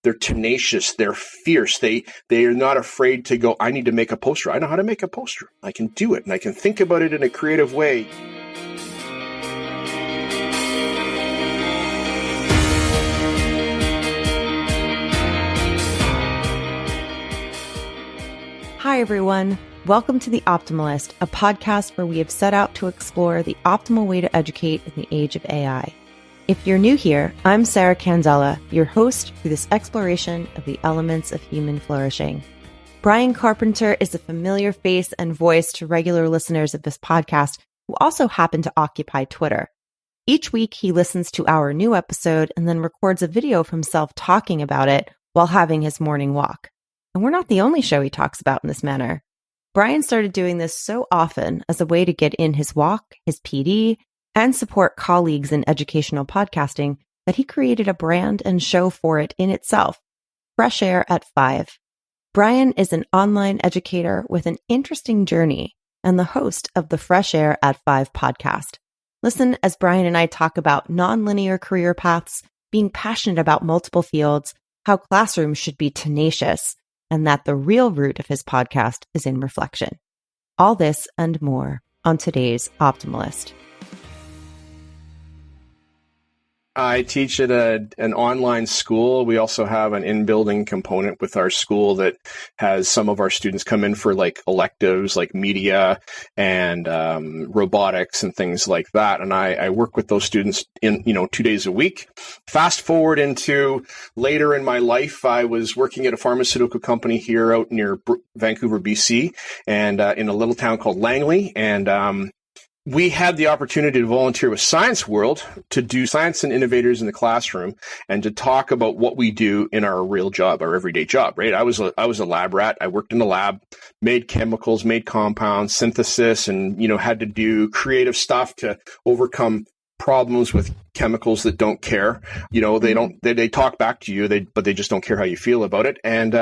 They're tenacious. They're fierce. They are not afraid to go, I need to make a poster. I know how to make a poster. I can do it, and I can think about it in a creative way. Hi, everyone. Welcome to The Optimalist, a podcast where we have set out to explore the optimal way to educate in the age of AI. If you're new here, I'm Sarah Canzella, your host through this exploration of the elements of human flourishing. Brian Carpenter is a familiar face and voice to regular listeners of this podcast who also happen to occupy Twitter. Each week, he listens to our new episode and then records a video of himself talking about it while having his morning walk. And we're not the only show he talks about in this manner. Brian started doing this so often as a way to get in his walk, his PD, and support colleagues in educational podcasting that he created a brand and show for it in itself, Fresh Air at 5. Bryon is an online educator with an interesting journey and the host of the Fresh Air at 5 podcast. Listen as Bryon and I talk about nonlinear career paths, being passionate about multiple fields, how classrooms should be tenacious, and that the real root of his podcast is in reflection. All this and more on today's Optimalist. I teach at an online school. We also have an in-building component with our school that has some of our students come in for like electives like media and robotics and things like that. And I work with those students in 2 days a week. Fast forward into later in my life, I was working at a pharmaceutical company here out near Vancouver, BC, and in a little town called Langley. And we had the opportunity to volunteer with Science World to do science and innovators in the classroom and to talk about what we do in our real job, our everyday job, right? I was a lab rat. I worked in the lab, made chemicals, made compounds, synthesis, and, had to do creative stuff to overcome problems with chemicals that don't care. They talk back to you, but they just don't care how you feel about it. And,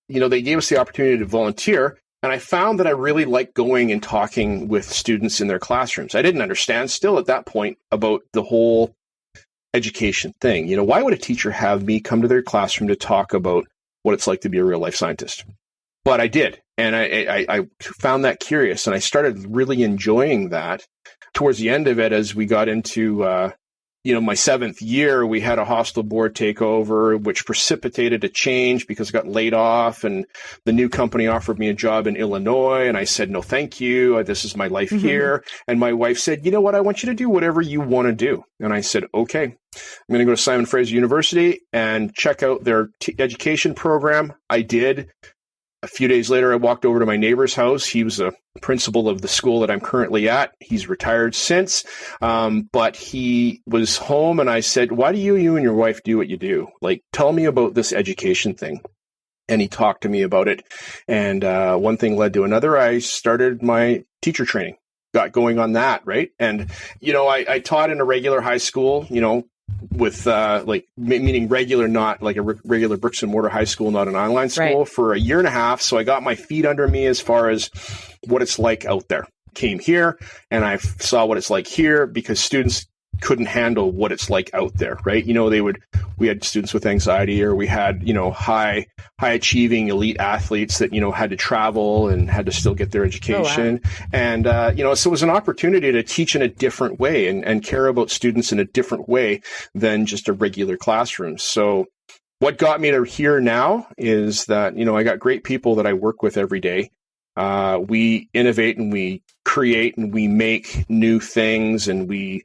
they gave us the opportunity to volunteer. And I found that I really liked going and talking with students in their classrooms. I didn't understand still at that point about the whole education thing. Why would a teacher have me come to their classroom to talk about what it's like to be a real life scientist? But I did. And I found that curious. And I started really enjoying that towards the end of it as we got into my 7th year. We had a hostile board takeover, which precipitated a change because I got laid off, and the new company offered me a job in Illinois. And I said, no, thank you. This is my life here. And my wife said, you know what? I want you to do whatever you want to do. And I said, okay, I'm going to go to Simon Fraser University and check out their education program. I did. A few days later, I walked over to my neighbor's house. He was a principal of the school that I'm currently at. He's retired since, but he was home, and I said, why do you and your wife do what you do? Like, tell me about this education thing. And he talked to me about it, and one thing led to another. I started my teacher training, got going on that, right? And, I taught in a regular high school, with meaning regular, not like a regular bricks and mortar high school, not an online school, right, for a year and a half. So I got my feet under me as far as what it's like out there. Came here and I saw what it's like here because students couldn't handle what it's like out there, right? We had students with anxiety, or we had, high achieving elite athletes that, had to travel and had to still get their education. Oh, wow. And, so it was an opportunity to teach in a different way and care about students in a different way than just a regular classroom. So what got me to here now is that, I got great people that I work with every day. We innovate and we create and we make new things, and we,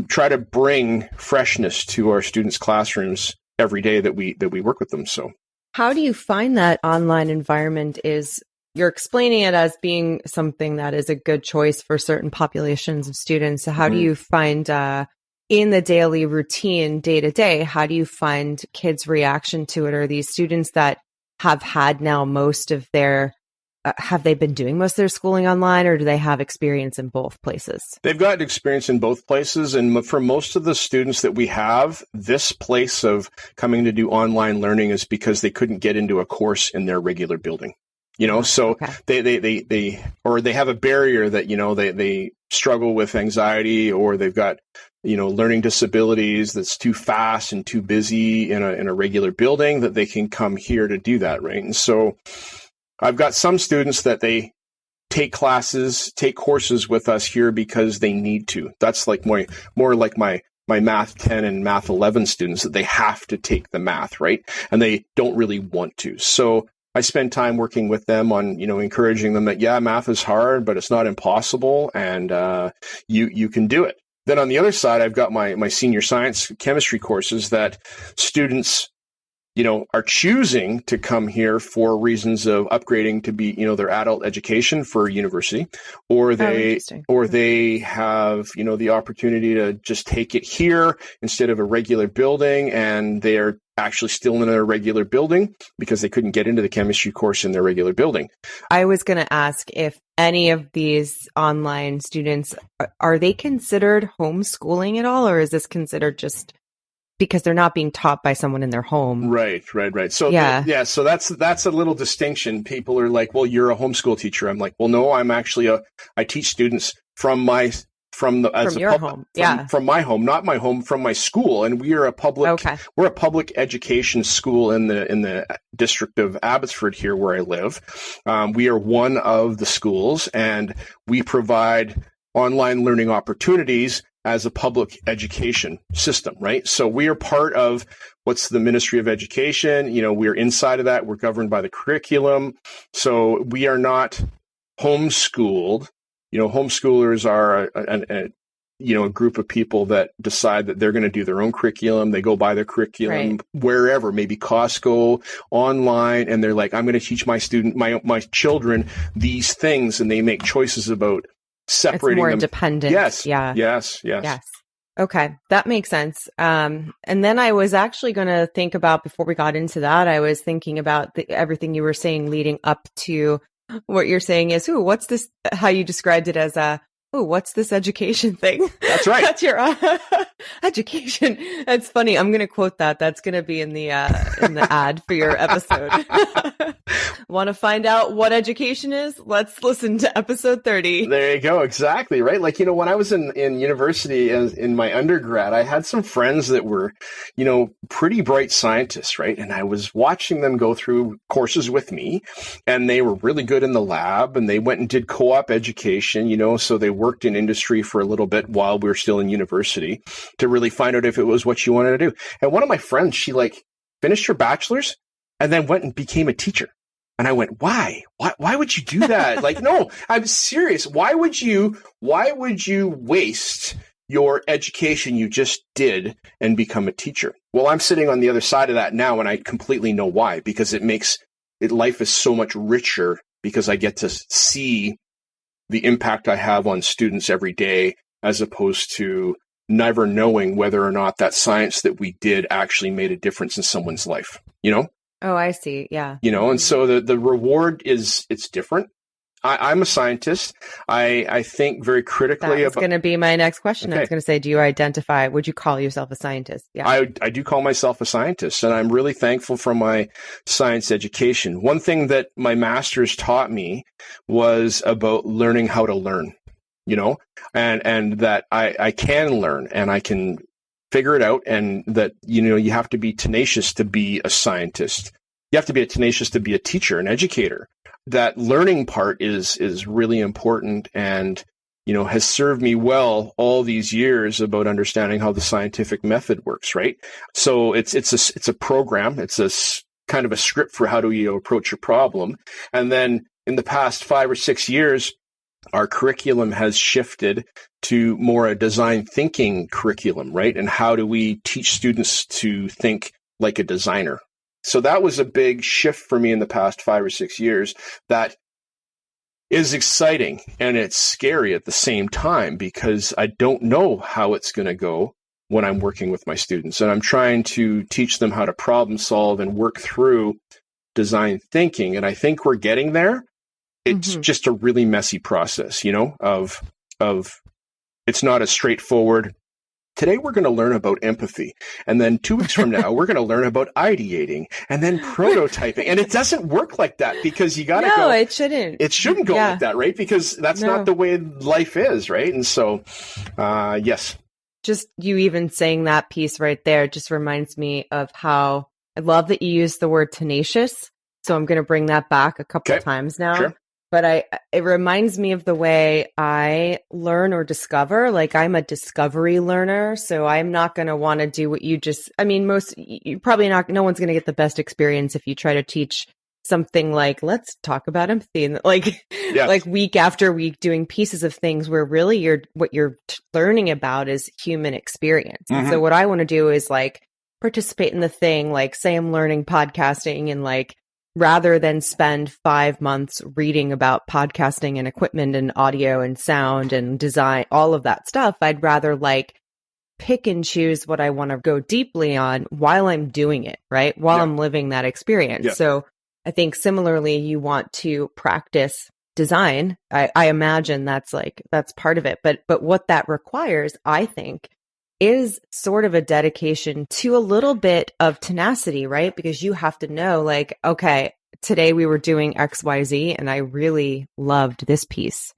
try to bring freshness to our students' classrooms every day that we work with them. So how do you find that online environment you're explaining it as being something that is a good choice for certain populations of students. So how do you find in the daily routine, day to day, how do you find kids' reaction to it? Are these students that have had now most of their have they been doing most of their schooling online, or do they have experience in both places? They've got experience in both places. And for most of the students that we have, this place of coming to do online learning is because they couldn't get into a course in their regular building. So they have a barrier that, they struggle with anxiety, or they've got, learning disabilities that's too fast and too busy in a regular building, that they can come here to do that. Right. And so I've got some students that they take courses with us here because they need to. That's like more like my math 10 and math 11 students, that they have to take the math, right? And they don't really want to. So I spend time working with them on, encouraging them that, math is hard, but it's not impossible, and you can do it. Then on the other side, I've got my senior science chemistry courses that students, are choosing to come here for reasons of upgrading to be, their adult education for university, or they have, the opportunity to just take it here instead of a regular building, and they're actually still in a regular building because they couldn't get into the chemistry course in their regular building. I was going to ask if any of these online students, are they considered homeschooling at all, or is this considered just because they're not being taught by someone in their home? Right. So so that's a little distinction. People are like, well, you're a homeschool teacher. I'm like, well, no, I'm actually I teach students from my home, not my home, from my school, and we are a public education school in the district of Abbotsford here where I live. We are one of the schools, and we provide online learning opportunities as a public education system, right? So we are part of what's the Ministry of Education. We're inside of that. We're governed by the curriculum. So we are not homeschooled. Homeschoolers are a group of people that decide that they're going to do their own curriculum. They go buy their curriculum wherever, maybe Costco, online, and they're like, I'm going to teach my children these things, and they make choices about separating more them. Independent. Yes. Okay, that makes sense. And then I was actually going to think about, before we got into that, I was thinking about everything you were saying leading up to what you're saying is, what's this, how you described it as what's this education thing? That's right. That's your education. That's funny. I'm going to quote that. That's going to be in the ad for your episode. Want to find out what education is? Let's listen to episode 30. There you go. Exactly. Right. Like, when I was in university in my undergrad, I had some friends that were, pretty bright scientists. Right. And I was watching them go through courses with me, and they were really good in the lab, and they went and did co-op education, so they worked in industry for a little bit while we were still in university to really find out if it was what you wanted to do. And one of my friends, she finished her bachelor's and then went and became a teacher. And I went, why? Why would you do that? No, I'm serious. Why would you waste your education you just did and become a teacher? Well, I'm sitting on the other side of that now, and I completely know why, because life is so much richer because I get to see the impact I have on students every day, as opposed to never knowing whether or not that science that we did actually made a difference in someone's life, Oh, I see. Yeah. And so the reward it's different. I'm a scientist. I think very critically about... That's going to be my next question. Okay. I was going to say, would you call yourself a scientist? Yeah. I do call myself a scientist, and I'm really thankful for my science education. One thing that my master's taught me was about learning how to learn, and that I can learn and I can figure it out, and that, you have to be tenacious to be a scientist. You have to be tenacious to be a teacher, an educator. That learning part is really important, and, has served me well all these years about understanding how the scientific method works, right? So it's a program. It's a kind of a script for how do you approach a problem. And then in the past 5 or 6 years, our curriculum has shifted to more a design thinking curriculum, right? And how do we teach students to think like a designer? So that was a big shift for me in the past 5 or 6 years. That is exciting, and it's scary at the same time, because I don't know how it's going to go when I'm working with my students. And I'm trying to teach them how to problem solve and work through design thinking. And I think we're getting there. It's just a really messy process, of it's not as straightforward today we're going to learn about empathy. And then 2 weeks from now, we're going to learn about ideating and then prototyping. And it doesn't work like that because you got to go. No, it shouldn't. It shouldn't go like that, right? Because that's not the way life is, right? And so, yes. Just you even saying that piece right there just reminds me of how I love that you use the word tenacious. So I'm going to bring that back a couple of times now. Sure. But it reminds me of the way I learn or discover. Like I'm a discovery learner, so I'm not going to want to do what you just, I mean, you probably not, no one's going to get the best experience if you try to teach something like, let's talk about empathy, and like week after week doing pieces of things where really what you're learning about is human experience. Mm-hmm. So what I want to do is like participate in the thing, like say I'm learning podcasting, and like, rather than spend 5 months reading about podcasting and equipment and audio and sound and design, all of that stuff, I'd rather like pick and choose what I want to go deeply on while I'm doing it, right? While I'm living that experience. Yeah. So I think similarly, you want to practice design. I imagine that's part of it. But what that requires, I think, is sort of a dedication to a little bit of tenacity, right? Because you have to know, like, okay, today we were doing XYZ and I really loved this piece.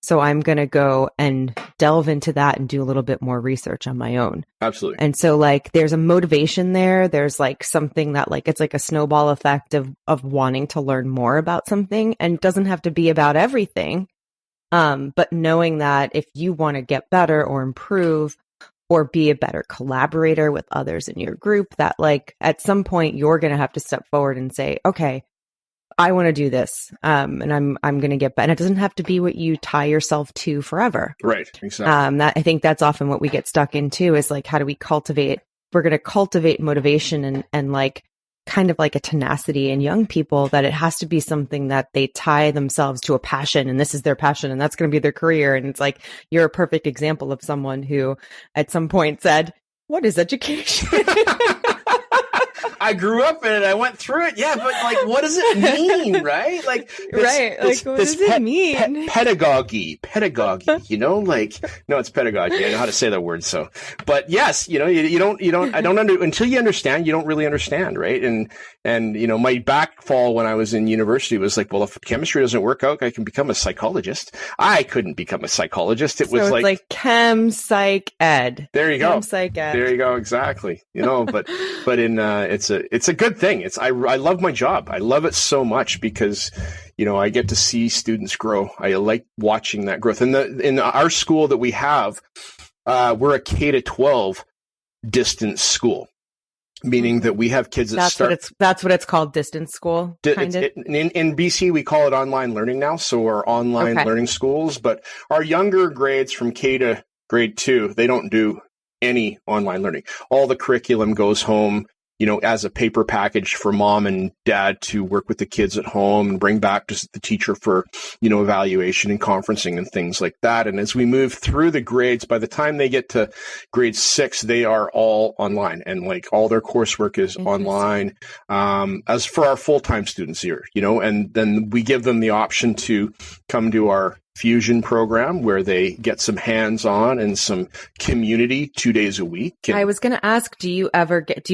So I'm going to go and delve into that and do a little bit more research on my own. Absolutely. And so like, there's a motivation there. There's like something that like, it's like a snowball effect of wanting to learn more about something, and it doesn't have to be about everything. But knowing that if you want to get better or improve, or be a better collaborator with others in your group, that like at some point you're going to have to step forward and say, okay, I want to do this. And I'm going to get better. And it doesn't have to be what you tie yourself to forever. Right. Exactly. I think that's often what we get stuck into is like, how do we cultivate, we're going to cultivate motivation and like kind of like a tenacity in young people, that it has to be something that they tie themselves to a passion, and this is their passion and that's going to be their career. And it's like, you're a perfect example of someone who at some point said, what is education? I grew up in it. I went through it. Yeah, but like, what does it mean, right? Like, right? Like, what does it mean? Pedagogy. You know, like, no, it's pedagogy. I know how to say that word. So, but yes, you know, you don't. Until you understand, you don't really understand, right? And you know, my backfall when I was in university was like, well, if chemistry doesn't work out, I can become a psychologist. I couldn't become a psychologist. It was like chem psych ed. There you go. Chem psych ed. There you go. Exactly. You know, but in it's a good thing. I love my job. I love it so much because, you know, I get to see students grow. I like watching that growth. And in our school that we have, we're a K-12 distance school, meaning that we have kids that that's what it's called, distance school. In BC, we call it online learning now. So we're online learning schools, but our younger grades from K to grade 2, they don't do any online learning. All the curriculum goes home, you know, as a paper package for mom and dad to work with the kids at home and bring back to the teacher for, you know, evaluation and conferencing and things like that. And as we move through the grades, by the time they get to grade 6, they are all online, and like all their coursework is online. As for our full-time students here, you know, and then we give them the option to come to our Fusion program where they get some hands-on and some community 2 days a week. And I was going to ask, do you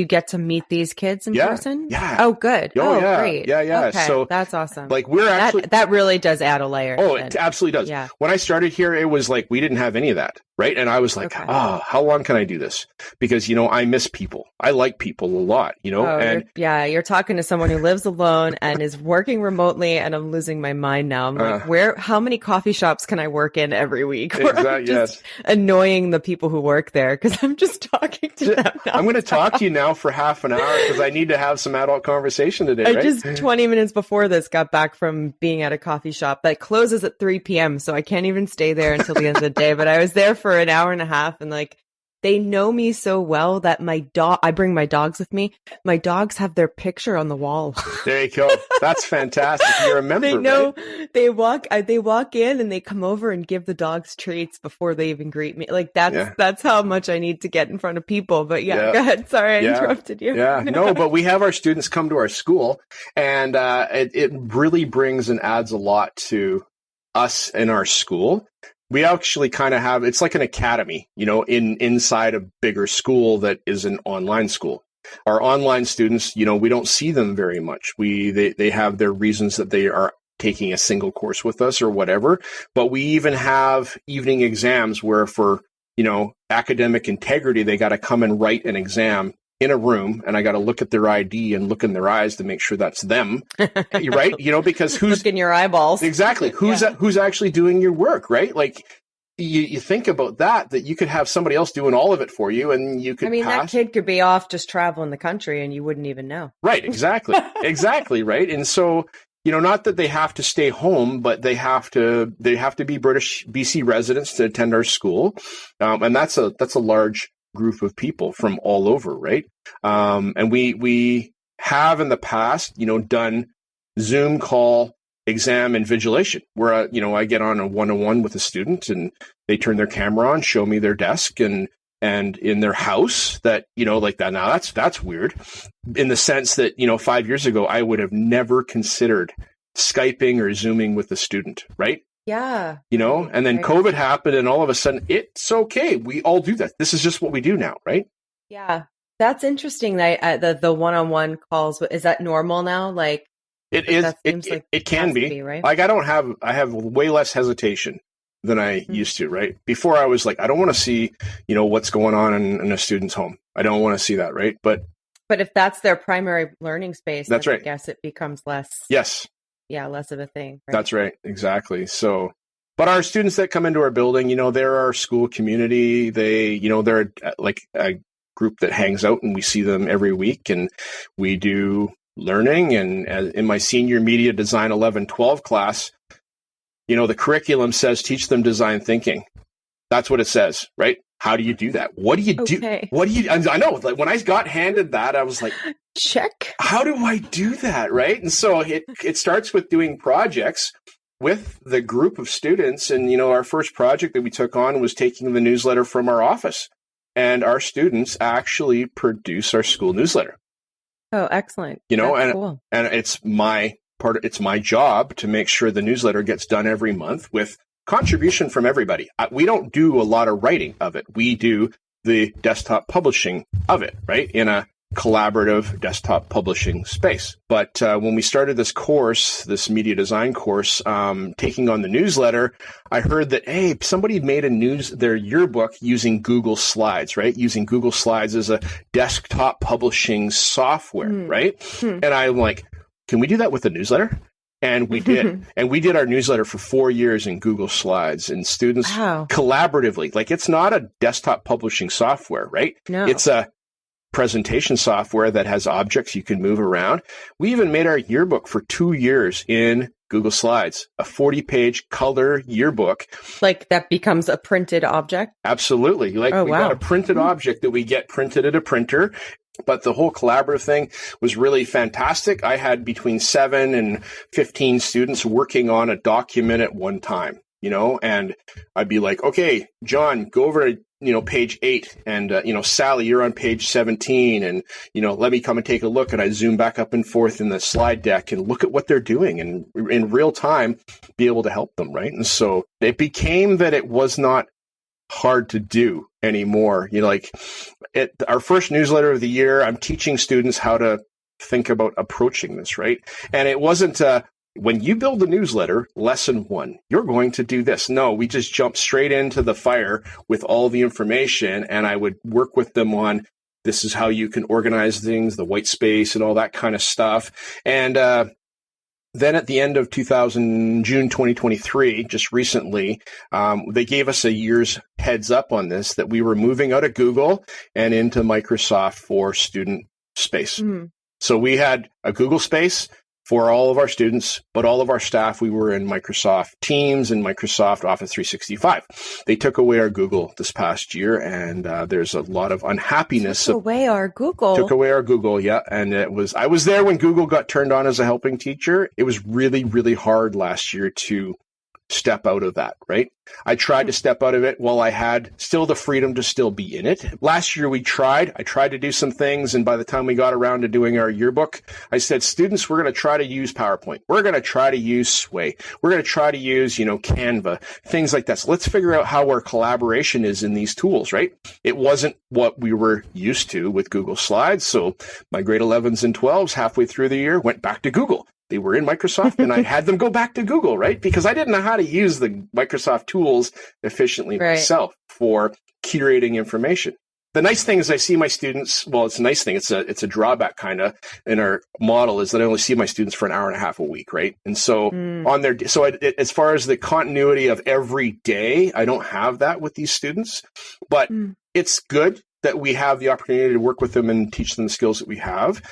get to meet these kids in person? Yeah. Oh, good. Oh, yeah. Great. Yeah. Okay. So that's awesome. Like we're actually that really does add a layer. Oh, it absolutely does. Yeah. When I started here, it was like we didn't have any of that, right? And I was like, how long can I do this? Because, you know, I miss people. I like people a lot, you know. You're talking to someone who lives alone and is working remotely, and I'm losing my mind now. I'm like, how many coffee shops can I work in every week? Exactly. Yes. Annoying the people who work there because I'm just talking to them. I'm going to talk to you now for half an hour because I need to have some adult conversation today. I just 20 minutes before this got back from being at a coffee shop that closes at 3 p.m. So I can't even stay there until the end of the day. But I was there for an hour and a half, and like, they know me so well that I bring my dogs with me. My dogs have their picture on the wall. There you go. That's fantastic. You're a member. They know, right? they walk in and they come over and give the dogs treats before they even greet me. Like that's how much I need to get in front of people. But go ahead. Sorry, I interrupted you. Yeah, no, but we have our students come to our school, and it really brings and adds a lot to us in our school We actually kind of have, it's like an academy, inside a bigger school that is an online school. Our online students, we don't see them very much. They have their reasons that they are taking a single course with us or whatever. But we even have evening exams where for, academic integrity, they got to come and write an exam in a room, and I got to look at their ID and look in their eyes to make sure that's them, right? Because who's look in your eyeballs. Exactly. Who's actually doing your work, right? Like you think about that you could have somebody else doing all of it for you, and you could that kid could be off just traveling the country and you wouldn't even know. Right. Exactly. Exactly. Right. And so, not that they have to stay home, but they have to be British BC residents to attend our school. And that's a large group of people from all over. Right. And we have in the past, done Zoom call exam invigilation where, I get on a one-on-one with a student and they turn their camera on, show me their desk and in their house that, like that. Now that's weird in the sense that, 5 years ago, I would have never considered Skyping or Zooming with a student. Right. Yeah. And then COVID happened and all of a sudden it's okay. We all do that. This is just what we do now. Right. Yeah. That's interesting. That the one-on-one calls, is that normal now? Like it is, it can be, right? Like I have way less hesitation than I used to, right? Before I was like, I don't want to see, what's going on in a student's home. I don't want to see that, right? But if that's their primary learning space, that's right. I guess it becomes less. Yes. Yeah, less of a thing. Right? That's right. Exactly. So, but our students that come into our building, they're our school community. They, they're like a group that hangs out and we see them every week and we do learning. And in my senior media design 11-12 class, the curriculum says teach them design thinking. That's what it says, right? How do you do that? What do you do? I know, like when I got handed that, I was like, check. How do I do that? Right. And so it starts with doing projects with the group of students. And, our first project that we took on was taking the newsletter from our office, and our students actually produce our school newsletter. Oh, excellent. Cool. And it's my job to make sure the newsletter gets done every month with contribution from everybody. We don't do a lot of writing of it. We do the desktop publishing of it, right? In a collaborative desktop publishing space. But when we started this course, this media design course, taking on the newsletter, I heard that, hey, somebody made their yearbook using Google Slides, right? Using Google Slides as a desktop publishing software, right? And I'm like, can we do that with a newsletter? And we did. And we did our newsletter for 4 years in Google Slides, and students collaboratively, like it's not a desktop publishing software, right? No. It's a presentation software that has objects you can move around. We even made our yearbook for 2 years in Google Slides, a 40-page color yearbook. Like that becomes a printed object? Absolutely. Like got a printed object that we get printed at a printer. But the whole collaborative thing was really fantastic. I had between 7 and 15 students working on a document at one time, and I'd be like, okay, John, go over to, page 8 and, Sally, you're on page 17 and, let me come and take a look. And I zoom back up and forth in the slide deck and look at what they're doing and in real time be able to help them. Right. And so it became that it was not hard to do anymore. Our first newsletter of the year, I'm teaching students how to think about approaching this, right? And it wasn't when you build a newsletter, lesson 1, you're going to do this. No, we just jumped straight into the fire with all the information, and I would work with them on this is how you can organize things, the white space and all that kind of stuff. And then at the end of June 2023, just recently, they gave us a year's heads up on this, that we were moving out of Google and into Microsoft for student space. So we had a Google space for all of our students, but all of our staff, we were in Microsoft Teams and Microsoft Office 365. They took away our Google this past year, and there's a lot of unhappiness. Took away our Google, yeah. And I was there when Google got turned on as a helping teacher. It was really, really hard last year to step out of that, right? I tried to step out of it while I had still the freedom to still be in it. Last year I tried to do some things. And by the time we got around to doing our yearbook, I said, students, we're going to try to use PowerPoint. We're going to try to use Sway. We're going to try to use, Canva, things like that. So let's figure out how our collaboration is in these tools, right? It wasn't what we were used to with Google Slides. So my grade 11s and 12s halfway through the year went back to Google. They were in Microsoft and I had them go back to Google, right? Because I didn't know how to use the Microsoft tools efficiently myself for curating information. The nice thing is I see my students, well, it's a nice thing. It's a drawback kind of in our model is that I only see my students for an hour and a half a week, right? And so as far as the continuity of every day, I don't have that with these students, but it's good that we have the opportunity to work with them and teach them the skills that we have.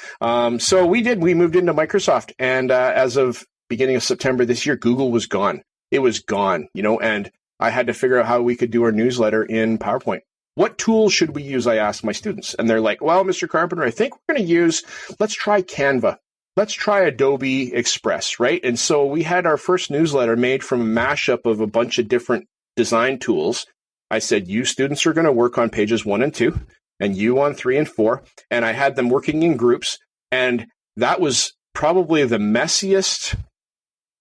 So we moved into Microsoft, and as of beginning of September this year, Google was gone. It was gone, and I had to figure out how we could do our newsletter in PowerPoint. What tools should we use? I asked my students, and they're like, well, Mr. Carpenter, I think we're going to let's try Canva. Let's try Adobe Express, right? And so we had our first newsletter made from a mashup of a bunch of different design tools. I said, you students are going to work on pages 1 and 2, and you on 3 and 4. And I had them working in groups. And that was probably the messiest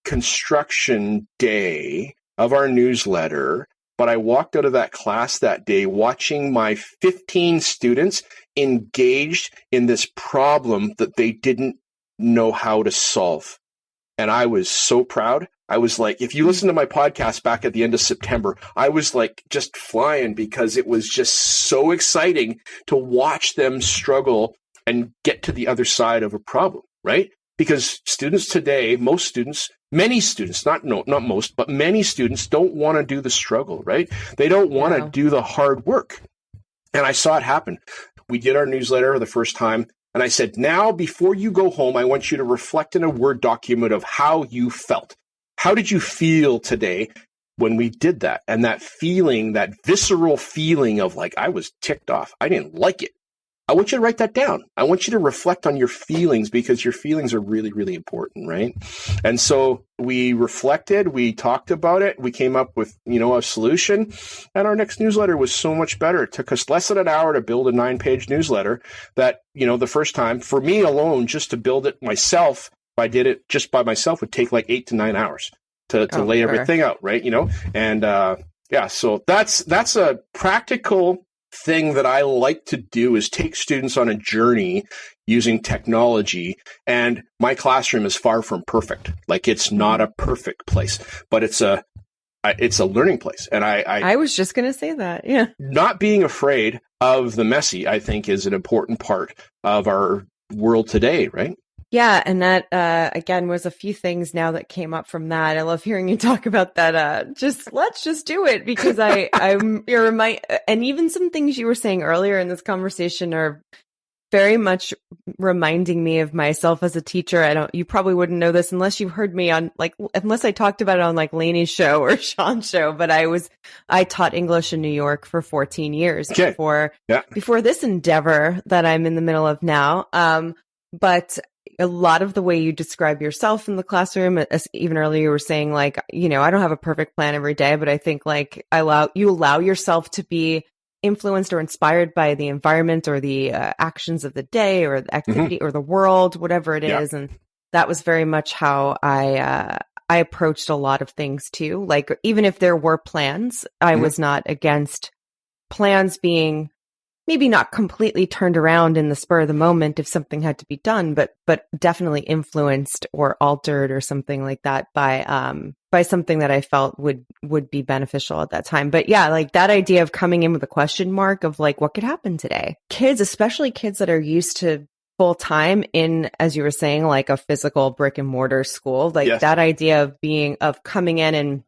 construction day of our newsletter. But I walked out of that class that day watching my 15 students engaged in this problem that they didn't know how to solve. And I was so proud. I was like, if you listen to my podcast back at the end of September, I was like just flying because it was just so exciting to watch them struggle and get to the other side of a problem, right? Because students today, many students, not most, but many students don't want to do the struggle, right? They don't want to do the hard work. And I saw it happen. We did our newsletter the first time. And I said, now, before you go home, I want you to reflect in a Word document of how you felt. How did you feel today when we did that? And that feeling, that visceral feeling of like, I was ticked off. I didn't like it. I want you to write that down. I want you to reflect on your feelings because your feelings are really, really important, right? And so we reflected, we talked about it, we came up with, a solution, and our next newsletter was so much better. It took us less than an hour to build a 9-page newsletter that, the first time, for me alone, just to build it myself, if I did it just by myself, would take like 8 to 9 hours to lay everything out, right? And so that's a practical thing that I like to do is take students on a journey using technology. And my classroom is far from perfect. Like it's not a perfect place, but it's a learning place. And I was just going to say that. Yeah. Not being afraid of the messy, I think, is an important part of our world today, right? Yeah. And that, again, was a few things now that came up from that. I love hearing you talk about that. Let's just do it because and even some things you were saying earlier in this conversation are very much reminding me of myself as a teacher. You probably wouldn't know this unless you heard me unless I talked about it on like Lainey's show or Sean's show, but I taught English in New York for 14 years before this endeavor that I'm in the middle of now. But a lot of the way you describe yourself in the classroom, as even earlier you were saying, like, I don't have a perfect plan every day, but I think like you allow yourself to be influenced or inspired by the environment or the actions of the day or the activity or the world, whatever it is. And that was very much how I approached a lot of things too. Like, even if there were plans, I was not against plans being maybe not completely turned around in the spur of the moment if something had to be done, but definitely influenced or altered or something like that by something that I felt would be beneficial at that time. But yeah, like that idea of coming in with a question mark of like, what could happen today? Kids, especially kids that are used to full time in, as you were saying, like a physical brick and mortar school, like that idea of coming in and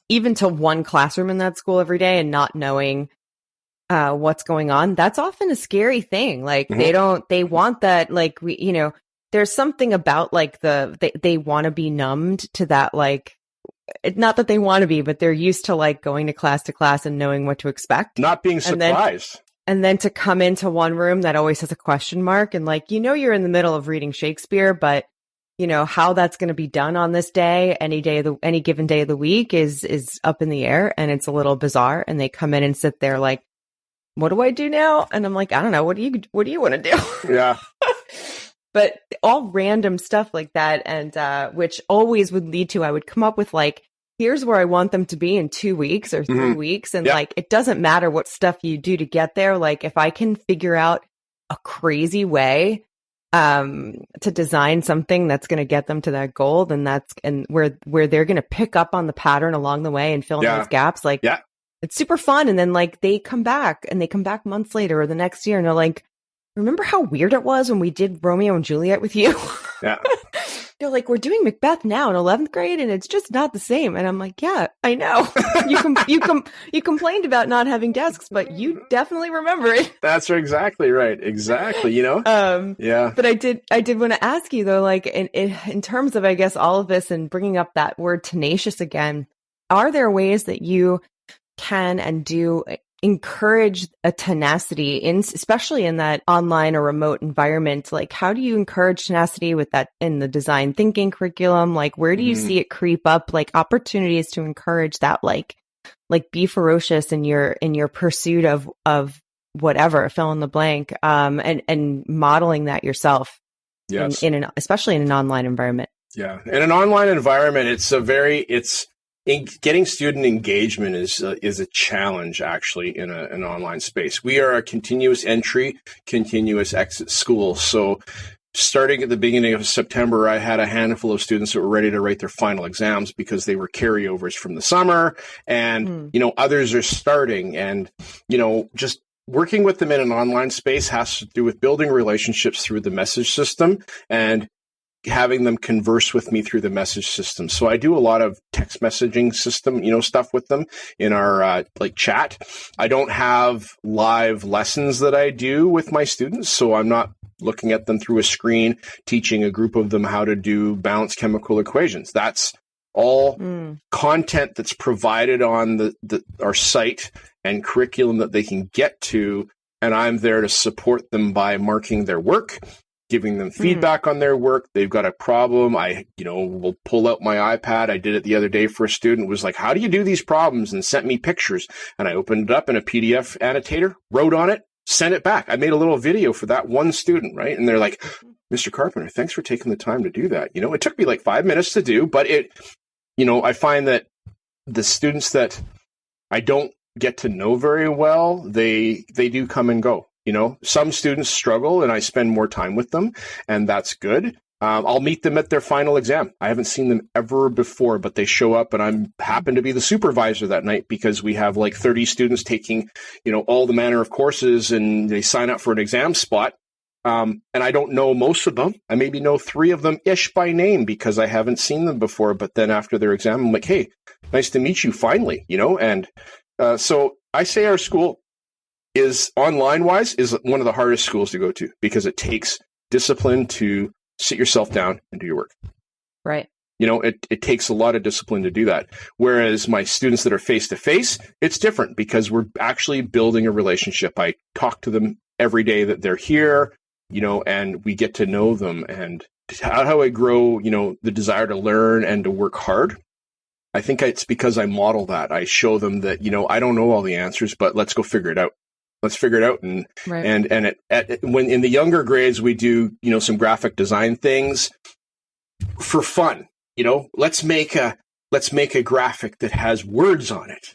even to one classroom in that school every day and not knowing what's going on, that's often a scary thing. Like they want that, like, there's something about like they want to be numbed to that, like, not that they want to be, but they're used to like going to class and knowing what to expect. Not being surprised. And then to come into one room that always has a question mark and like, you're in the middle of reading Shakespeare, but how that's going to be done on this day, any given day of the week is up in the air, and it's a little bizarre. And they come in and sit there like, what do I do now? And I'm like, I don't know. What do you want to do? Yeah. But all random stuff like that. And, which always would lead to, I would come up with like, here's where I want them to be in 2 weeks or 3 weeks. And like, it doesn't matter what stuff you do to get there. Like if I can figure out a crazy way to design something that's going to get them to that goal, then where they're going to pick up on the pattern along the way and fill in those gaps. Like, it's super fun. And then like they come back months later or the next year and they're like, remember how weird it was when we did Romeo and Juliet with you? Yeah. They're like, we're doing Macbeth now in 11th grade and it's just not the same. And I'm like, yeah, I know. You complained about not having desks, but you definitely remember it. That's exactly right. Exactly. Yeah. But I did want to ask you though, like in terms of, I guess, all of this and bringing up that word tenacious again, are there ways that you can and do encourage a tenacity especially in that online or remote environment? Like, how do you encourage tenacity with that in the design thinking curriculum? Like, where do you see it creep up? Like opportunities to encourage that, like be ferocious in your pursuit of whatever, fill in the blank, and modeling that yourself. Yes. Especially in an online environment. Yeah. In an online environment, getting student engagement is a challenge, actually, in an online space. We are a continuous entry, continuous exit school. So starting at the beginning of September, I had a handful of students that were ready to write their final exams because they were carryovers from the summer. And, others are starting. And, just working with them in an online space has to do with building relationships through the message system and having them converse with me through the message system. So I do a lot of text messaging system, stuff with them in our chat. I don't have live lessons that I do with my students, so I'm not looking at them through a screen, teaching a group of them how to do balanced chemical equations. That's all content that's provided on our site and curriculum that they can get to, and I'm there to support them by marking their work, giving them feedback on their work. They've got a problem. I, will pull out my iPad. I did it the other day for a student. It was like, how do you do these problems? And sent me pictures. And I opened it up in a PDF annotator, wrote on it, sent it back. I made a little video for that one student, right? And they're like, Mr. Carpenter, thanks for taking the time to do that. It took me like 5 minutes to do, but I find that the students that I don't get to know very well, they do come and go. Some students struggle and I spend more time with them, and that's good. I'll meet them at their final exam. I haven't seen them ever before, but they show up and I happen to be the supervisor that night because we have like 30 students taking, all the manner of courses, and they sign up for an exam spot. And I don't know most of them. I maybe know 3 of them ish by name because I haven't seen them before. But then after their exam, I'm like, hey, nice to meet you finally, and so I say our school is online-wise is one of the hardest schools to go to because it takes discipline to sit yourself down and do your work. Right. It takes a lot of discipline to do that. Whereas my students that are face-to-face, it's different because we're actually building a relationship. I talk to them every day that they're here, and we get to know them. And how I grow, the desire to learn and to work hard. I think it's because I model that. I show them that, I don't know all the answers, but let's go figure it out. Let's figure it out. And right. and when in the younger grades, we do, some graphic design things for fun. Let's make a graphic that has words on it.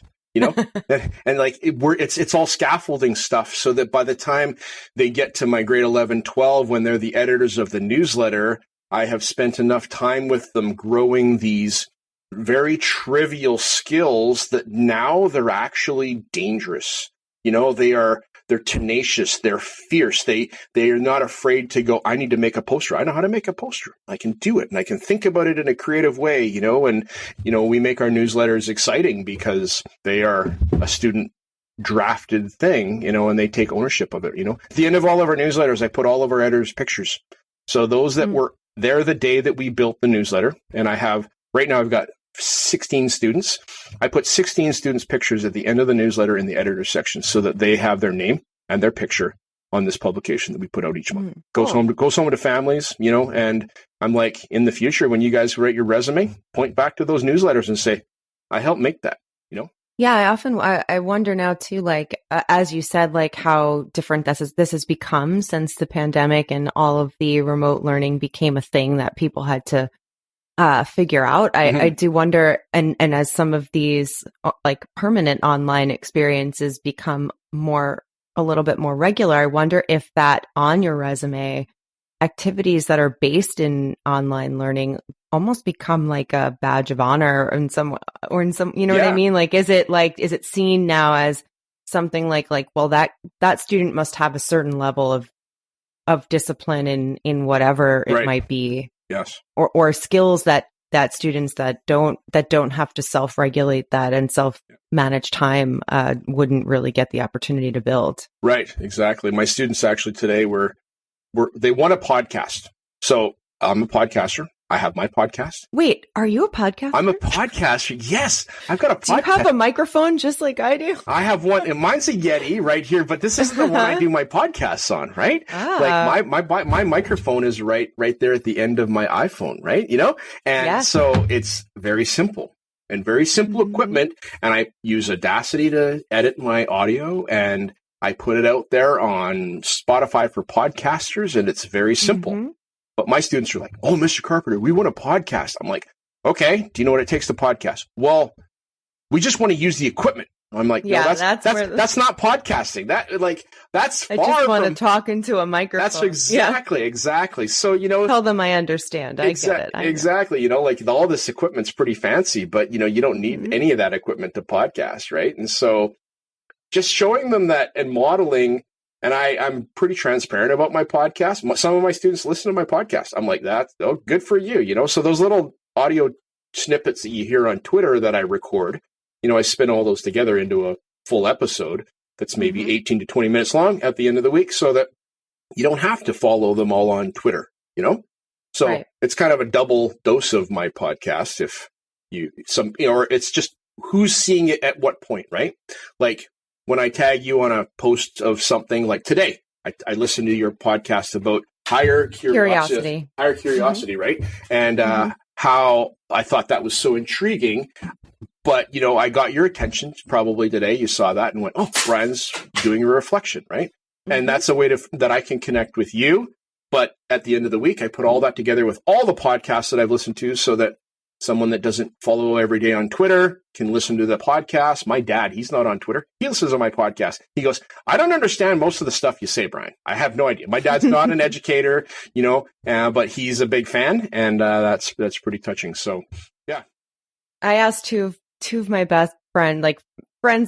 And like it's all scaffolding stuff so that by the time they get to my grade 11, 12, when they're the editors of the newsletter, I have spent enough time with them growing these very trivial skills that now they're actually dangerous. They're tenacious, they're fierce, they are not afraid to go, I need to make a poster. I know how to make a poster. I can do it and I can think about it in a creative way, and we make our newsletters exciting because they are a student drafted thing, and they take ownership of it, At the end of all of our newsletters, I put all of our editors' pictures. So those that were there the day that we built the newsletter, and right now I've got 16 students. I put 16 students' pictures at the end of the newsletter in the editor section so that they have their name and their picture on this publication that we put out each month. Goes home to families, and I'm like, in the future, when you guys write your resume, point back to those newsletters and say, I helped make that, Yeah, I wonder now too, like, as you said, like how different this has become since the pandemic and all of the remote learning became a thing that people had to figure out. I do wonder, and as some of these like permanent online experiences become a little bit more regular, I wonder if that on your resume, activities that are based in online learning almost become like a badge of honor in some, you know what I mean? Like, is it seen now as something like, well, that student must have a certain level of discipline in whatever it might be. Yes. Or skills that students that don't have to self-regulate that and self-manage time wouldn't really get the opportunity to build. Right. Exactly. My students actually today they want a podcast. So I'm a podcaster. I have my podcast. Wait, are you a podcaster? I'm a podcaster. Yes. I've got a podcast. Do you have a microphone just like I do? I have one, and mine's a Yeti right here, but this isn't the one I do my podcasts on, right? Like my microphone is right there at the end of my iPhone, right? And so it's very simple and very simple equipment. And I use Audacity to edit my audio, and I put it out there on Spotify for podcasters, and it's very simple. But my students are like, oh, Mr. Carpenter, we want a podcast. I'm like, okay, do you know what it takes to podcast? Well, we just want to use the equipment. I'm like, no, that's not podcasting. That's far I just want to talk into a microphone. That's exactly. So, tell them I understand. I get it. Exactly. Like all this equipment's pretty fancy, but you don't need any of that equipment to podcast, right? And so just showing them that and modeling. And I'm pretty transparent about my podcast. Some of my students listen to my podcast. I'm like, good for you, So those little audio snippets that you hear on Twitter that I record, I spin all those together into a full episode that's maybe 18 to 20 minutes long at the end of the week, so that you don't have to follow them all on Twitter, So it's kind of a double dose of my podcast. If or it's just who's seeing it at what point, right? Like, when I tag you on a post of something like today, I listened to your podcast about higher curiosity, right? And how I thought that was so intriguing. But, I got your attention probably today. You saw that and went, oh, Brian's doing a reflection, right? And that's a way that I can connect with you. But at the end of the week, I put all that together with all the podcasts that I've listened to, so that someone that doesn't follow every day on Twitter can listen to the podcast. My dad, he's not on Twitter. He listens to my podcast. He goes, I don't understand most of the stuff you say, Brian. I have no idea. My dad's not an educator, but he's a big fan, and that's pretty touching. So, yeah. I asked two of my best friends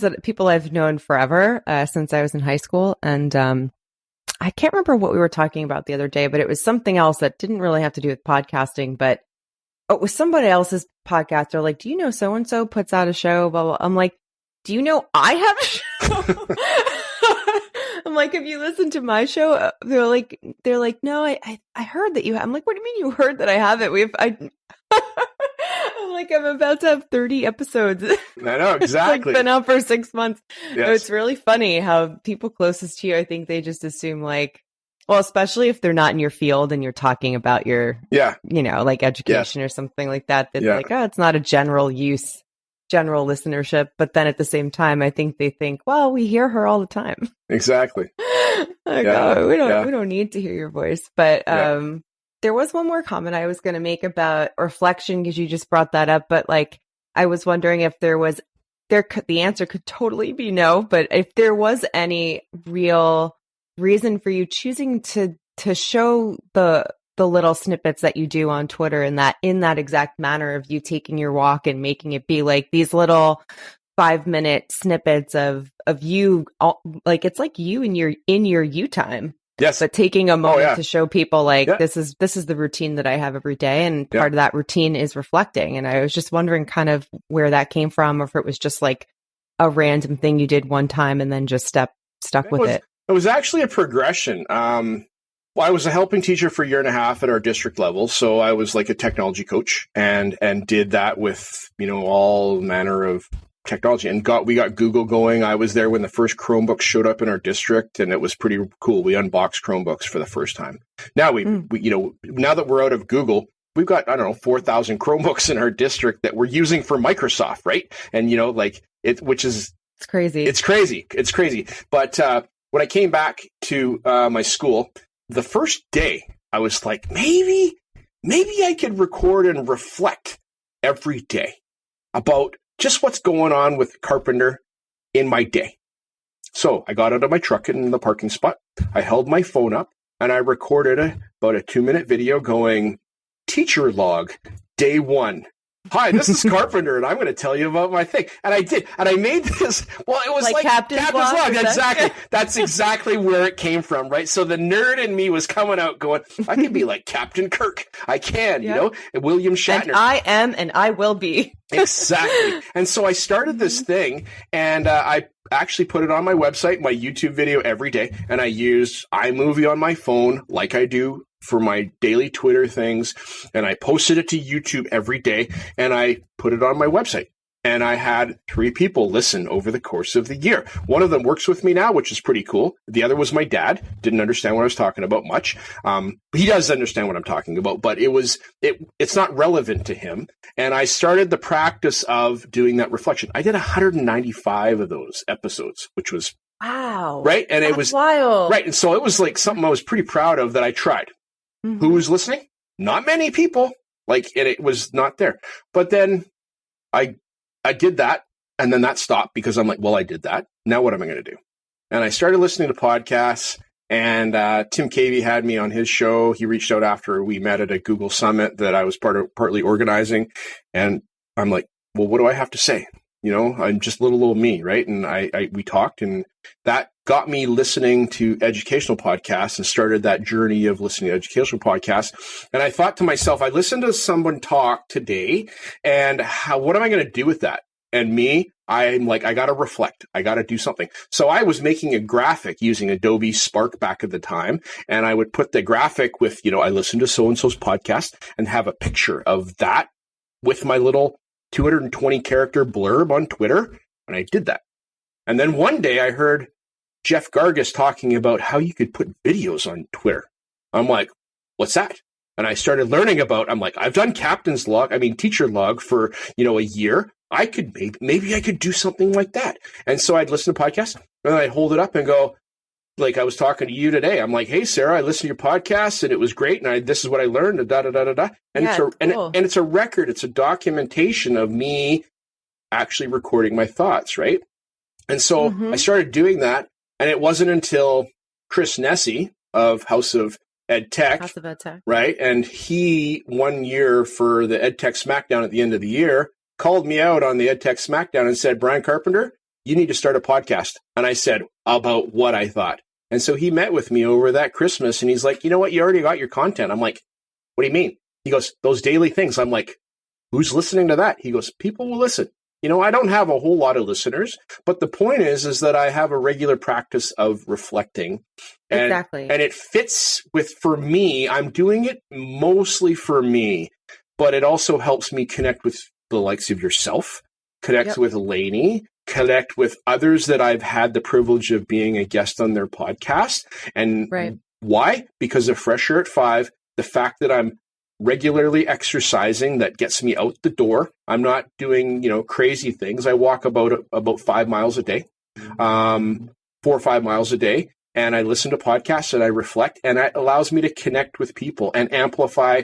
that people I've known forever since I was in high school, and I can't remember what we were talking about the other day, but it was something else that didn't really have to do with podcasting, but it was somebody else's podcast. They're like, do you know so-and-so puts out a show? Blah, blah. I'm like, do you know I have a show? I'm like, have you listened to my show? They're like, no, I heard that you have. I'm like, what do you mean you heard that I have it? I'm like, I'm about to have 30 episodes. I know, exactly. It's been out for 6 months. Yes. So it's really funny how people closest to you, I think they just assume well, especially if they're not in your field and you're talking about your, like education or something like that. That's like, oh, it's not a general listenership. But then at the same time, I think they think, well, we hear her all the time. Exactly. We don't need to hear your voice. But there was one more comment I was going to make about reflection, because you just brought that up. But I was wondering if the answer could totally be no. But if there was any real reason for you choosing to show the little snippets that you do on Twitter, and that in that exact manner of you taking your walk and making it be like these little 5-minute snippets of you, it's like you in your you time. Yes. But taking a moment to show people this is the routine that I have every day, and part of that routine is reflecting. And I was just wondering kind of where that came from, or if it was just like a random thing you did one time and then just stuck with it. It was actually a progression. I was a helping teacher for a year and a half at our district level. So I was like a technology coach and did that with, all manner of technology, and we got Google going. I was there when the first Chromebooks showed up in our district, and it was pretty cool. We unboxed Chromebooks for the first time. Now we now that we're out of Google, we've got, 4,000 Chromebooks in our district that we're using for Microsoft, right? And it's crazy. It's crazy. But when I came back to my school, the first day I was like, maybe I could record and reflect every day about just what's going on with Carpenter in my day. So I got out of my truck in the parking spot. I held my phone up and I recorded about a 2-minute video going, teacher log, day 1. Hi, this is Carpenter, and I'm going to tell you about my thing. And I did. And I made this. Well, it was like Captain's log. Exactly. That's exactly where it came from, right? So the nerd in me was coming out going, I can be like Captain Kirk. I can, and William Shatner. And I am, and I will be. Exactly. And so I started this thing, and I actually put it on my website, my YouTube video every day. And I used iMovie on my phone like I do for my daily Twitter things, and I posted it to YouTube every day, and I put it on my website. And I had 3 people listen over the course of the year. One of them works with me now, which is pretty cool. The other was my dad. Didn't understand what I was talking about much. He does understand what I'm talking about, but it's not relevant to him. And I started the practice of doing that reflection. I did 195 of those episodes, which was wow. Right. And it was wild. Right. And so it was like something I was pretty proud of that I tried. Mm-hmm. Who was listening? Not many people. And it was not there. But then I did that, and then that stopped because I'm like, well, I did that. Now what am I going to do? And I started listening to podcasts, and Tim Cavey had me on his show. He reached out after we met at a Google Summit that I was partly organizing. And I'm like, well, what do I have to say? I'm just little old me, right? And we talked, and that got me listening to educational podcasts and started that journey of listening to educational podcasts. And I thought to myself, I listened to someone talk today, and what am I going to do with that? And I'm like, I got to reflect. I got to do something. So I was making a graphic using Adobe Spark back at the time. And I would put the graphic with, I listened to so-and-so's podcast and have a picture of that with my little 220 character blurb on Twitter. And I did that. And then one day I heard Jeff Gargas talking about how you could put videos on Twitter. I'm like, what's that? And I started learning I'm like, I've done teacher log for, a year. I could maybe I could do something like that. And so I'd listen to podcasts, and I'd hold it up and go, like I was talking to you today. I'm like, hey, Sarah, I listened to your podcast and it was great. And this is what I learned. And it's a record. It's a documentation of me actually recording my thoughts. Right. And so I started doing that. And it wasn't until Chris Nessie of House of Ed Tech, right? And he, 1 year for the Ed Tech Smackdown at the end of the year, called me out on the Ed Tech Smackdown and said, Brian Carpenter, you need to start a podcast. And I said, about what I thought. And so he met with me over that Christmas, and he's like, you know what? You already got your content. I'm like, what do you mean? He goes, those daily things. I'm like, who's listening to that? He goes, people will listen. I don't have a whole lot of listeners, but the point is that I have a regular practice of reflecting. And, exactly. And it fits for me, I'm doing it mostly for me, but it also helps me connect with the likes of yourself, connect with Lainey, connect with others that I've had the privilege of being a guest on their podcast. And why? Because of Fresh Air at 5, the fact that I'm regularly exercising, that gets me out the door. I'm not doing, crazy things. I walk about 5 miles a day, 4 or 5 miles a day. And I listen to podcasts and I reflect, and that allows me to connect with people and amplify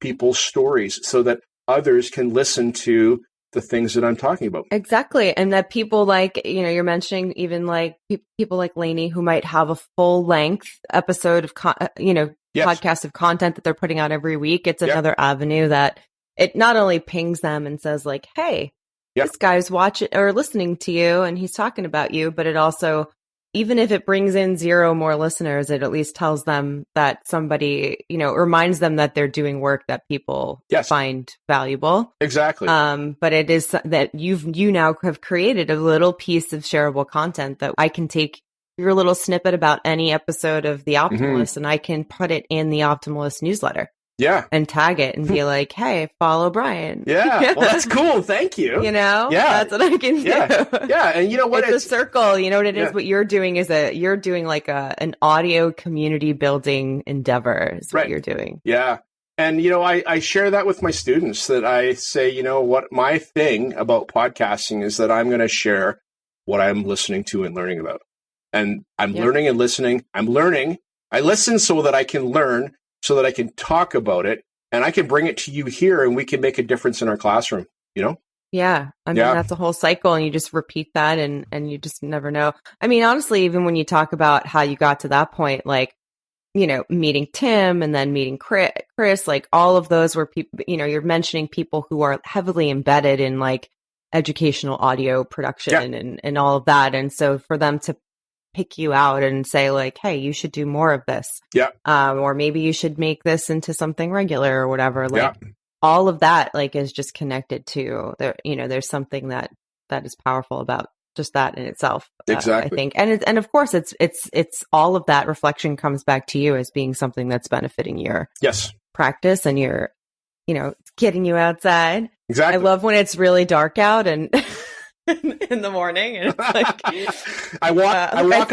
people's stories so that others can listen to the things that I'm talking about. Exactly. And that people like, you're mentioning even like people like Lainey who might have a full length episode of, podcast of content that they're putting out every week. It's another avenue that it not only pings them and says like, hey, this guy's watching or listening to you and he's talking about you, but it also, even if it brings in 0 more listeners, it at least tells them that somebody, reminds them that they're doing work that people find valuable. Exactly. But it is that you now have created a little piece of shareable content that I can take your little snippet about any episode of The Optimalist and I can put it in the Optimalist newsletter. Yeah. and tag it and be like, hey, follow Bryon. Yeah. Well, that's cool. Thank you. Yeah. That's what I can do. Yeah. And you know what? It's a circle. You know what it is? What you're doing is you're doing like an audio community building endeavor is what you're doing. Yeah. And, you know, I share that with my students, that I say, you know what, my thing about podcasting is that I'm going to share what I'm listening to and learning about. And I'm learning and listening. I'm learning. I listen so that I can learn, so that I can talk about it, and I can bring it to you here, and we can make a difference in our classroom, you know? Yeah. I mean, that's a whole cycle, and you just repeat that, and you just never know. I mean, honestly, even when you talk about how you got to that point, like, you know, meeting Tim and then meeting Chris, like all of those were people, you know, you're mentioning people who are heavily embedded in like educational audio production and all of that. And so for them to pick you out and say like, hey, you should do more of this. Yeah. Or maybe you should make this into something regular or whatever. Like all of that like is just connected to there, you know, there's something that is powerful about just that in itself. Exactly. I think. And of course it's all of that reflection comes back to you as being something that's benefiting your practice and your, you know, getting you outside. Exactly. I love when it's really dark out and in the morning, and it's like I walk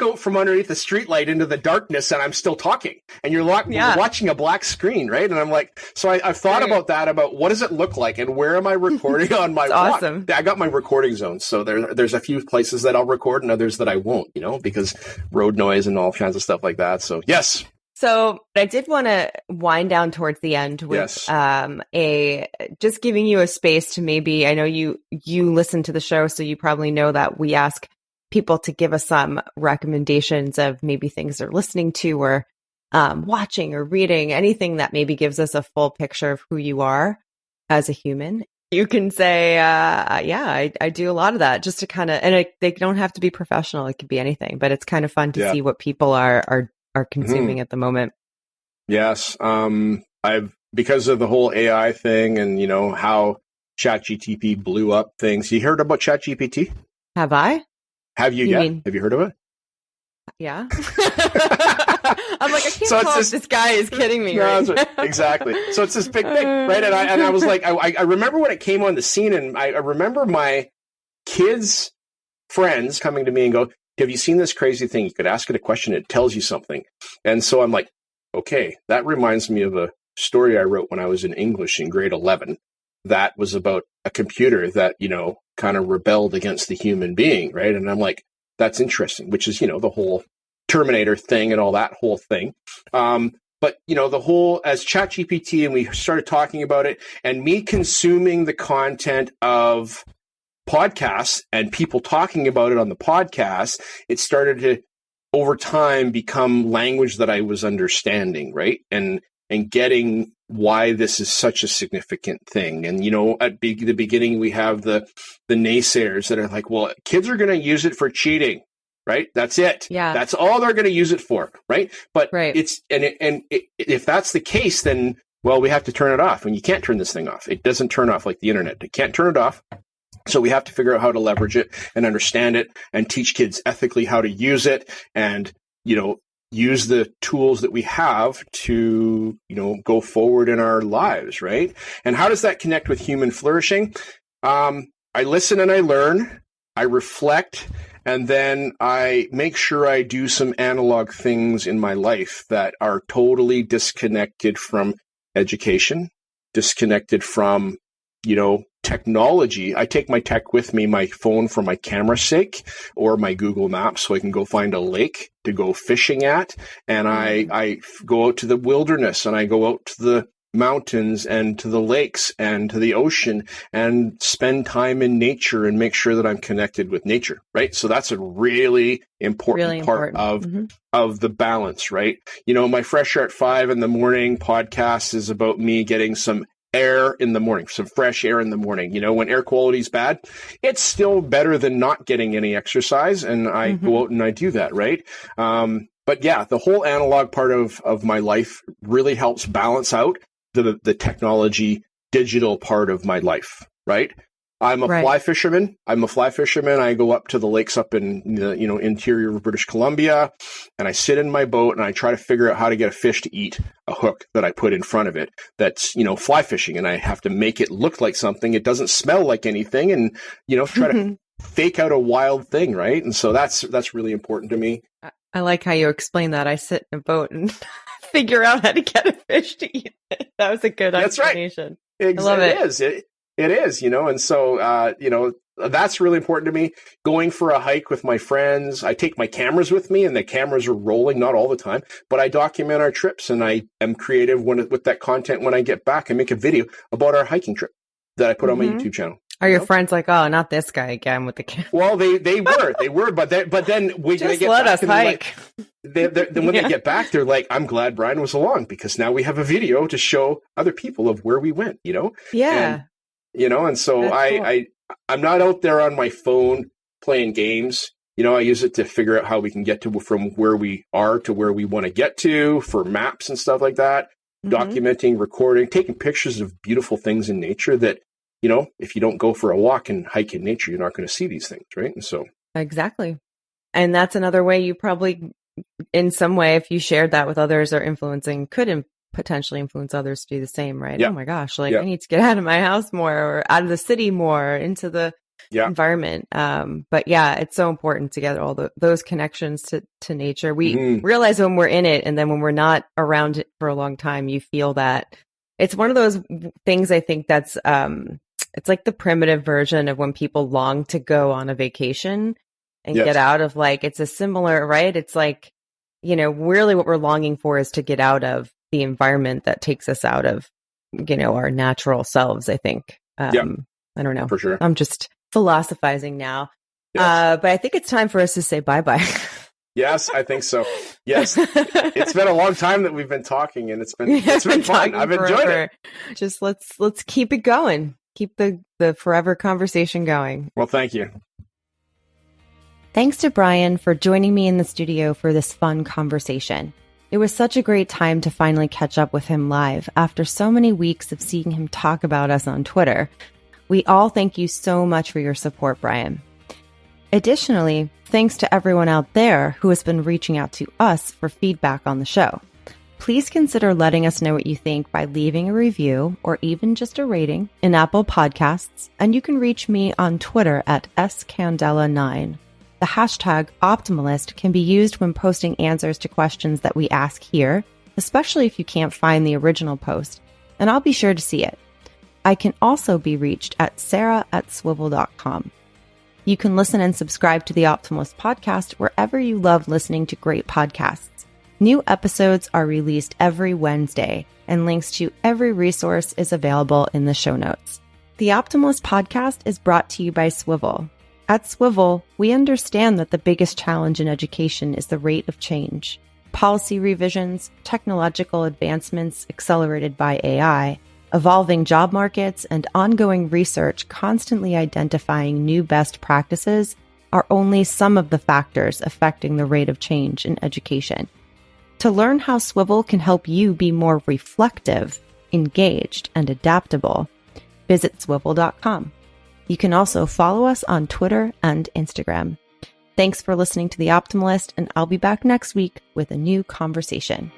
out from underneath the streetlight into the darkness, and I'm still talking, and you're watching a black screen, right? And I'm like, so I've thought about that, about what does it look like, and where am I recording on my walk? Awesome. I got my recording zones, so there's a few places that I'll record and others that I won't, you know, because road noise and all kinds of stuff like that. So yes. So I did want to wind down towards the end with just giving you a space to maybe, I know you listen to the show, so you probably know that we ask people to give us some recommendations of maybe things they're listening to or watching or reading, anything that maybe gives us a full picture of who you are as a human. You can say, I do a lot of that just to kind of, and they don't have to be professional. It could be anything, but it's kind of fun to see what people are consuming at the moment. Yes. Because of the whole AI thing and, you know, how ChatGPT blew up things. You heard about ChatGPT? Have I? Have you yet? Have you heard of it? Yeah. I'm like, I can't tell if this guy is kidding me. No, right? Exactly. So it's this big thing, right? And I was like, I remember when it came on the scene, and I remember my kids' friends coming to me and go, have you seen this crazy thing? You could ask it a question, it tells you something. And so I'm like, okay, that reminds me of a story I wrote when I was in English in grade 11. That was about a computer that, you know, kind of rebelled against the human being, right? And I'm like, that's interesting, which is, you know, the whole Terminator thing and all that whole thing. But, you know, the whole, as ChatGPT, and we started talking about it, and me consuming the content of podcasts and people talking about it on the podcast, it started to, over time, become language that I was understanding, right? And getting why this is such a significant thing. And, you know, at the beginning, we have the naysayers that are like, well, kids are going to use it for cheating, right? That's it. Yeah. That's all they're going to use it for, right? But if that's the case, then, well, we have to turn it off. And you can't turn this thing off. It doesn't turn off like the internet. It can't turn it off. So we have to figure out how to leverage it and understand it and teach kids ethically how to use it and, you know, use the tools that we have to, you know, go forward in our lives, right? And how does that connect with human flourishing? I listen and I learn, I reflect, and then I make sure I do some analog things in my life that are totally disconnected from education, disconnected from, you know, technology. I take my tech with me, my phone for my camera's sake, or my Google Maps so I can go find a lake to go fishing at. And I go out to the wilderness and I go out to the mountains and to the lakes and to the ocean and spend time in nature and make sure that I'm connected with nature, right? So that's a really important part of the balance, right? You know, my Fresh Air at 5 in the morning podcast is about me getting some air in the morning, some fresh air in the morning. You know, when air quality is bad, it's still better than not getting any exercise. And I go out and I do that, right? But yeah, the whole analog part of my life really helps balance out the technology digital part of my life, right? I'm a fly fisherman. I go up to the lakes up in the, interior of British Columbia, and I sit in my boat and I try to figure out how to get a fish to eat a hook that I put in front of it. That's, fly fishing, and I have to make it look like something. It doesn't smell like anything, and, try to fake out a wild thing. Right. And so that's really important to me. I like how you explain that. I sit in a boat and figure out how to get a fish to eat it. That was a good explanation. Right. I love it. It is, and so, that's really important to me. Going for a hike with my friends, I take my cameras with me, and the cameras are rolling, not all the time, but I document our trips, and I am creative with that content. When I get back, I make a video about our hiking trip that I put on my YouTube channel. Are your friends like, oh, not this guy again with the camera? Well, they were, but then when just they get let back, us hike. Then when they get back, they're like, I'm glad Brian was along, because now we have a video to show other people of where we went, Yeah. And so cool. I'm not out there on my phone playing games. I use it to figure out how we can get from where we are to where we want to get to, for maps and stuff like that, documenting, recording, taking pictures of beautiful things in nature that, if you don't go for a walk and hike in nature, you're not going to see these things. Right. And so. Exactly. And that's another way you probably, in some way, if you shared that with others or could potentially influence others to do the same, right? Yeah. Oh my gosh, I need to get out of my house more, or out of the city more, into the environment. But yeah, it's so important to get all those connections to nature. We realize when we're in it, and then when we're not around it for a long time, you feel that it's one of those things. I think that's it's like the primitive version of when people long to go on a vacation and get out of, it's a similar, right? It's like, really what we're longing for is to get out of the environment that takes us out of, our natural selves, I think. I don't know. For sure. I'm just philosophizing now. Yes. But I think it's time for us to say bye-bye. Yes, I think so. Yes. It's been a long time that we've been talking, and it's been fun. I've enjoyed it. Just let's keep it going. Keep the forever conversation going. Well, thank you. Thanks to Bryon for joining me in the studio for this fun conversation. It was such a great time to finally catch up with him live after so many weeks of seeing him talk about us on Twitter. We all thank you so much for your support, Bryon. Additionally, thanks to everyone out there who has been reaching out to us for feedback on the show. Please consider letting us know what you think by leaving a review or even just a rating in Apple Podcasts, and you can reach me on Twitter at scandela9. The hashtag Optimalist can be used when posting answers to questions that we ask here, especially if you can't find the original post, and I'll be sure to see it. I can also be reached at sarah@swivel.com. You can listen and subscribe to the Optimalist podcast wherever you love listening to great podcasts. New episodes are released every Wednesday, and links to every resource is available in the show notes. The Optimalist podcast is brought to you by Swivel. At Swivel, we understand that the biggest challenge in education is the rate of change. Policy revisions, technological advancements accelerated by AI, evolving job markets, and ongoing research constantly identifying new best practices are only some of the factors affecting the rate of change in education. To learn how Swivel can help you be more reflective, engaged, and adaptable, visit swivel.com. You can also follow us on Twitter and Instagram. Thanks for listening to The Optimalist, and I'll be back next week with a new conversation.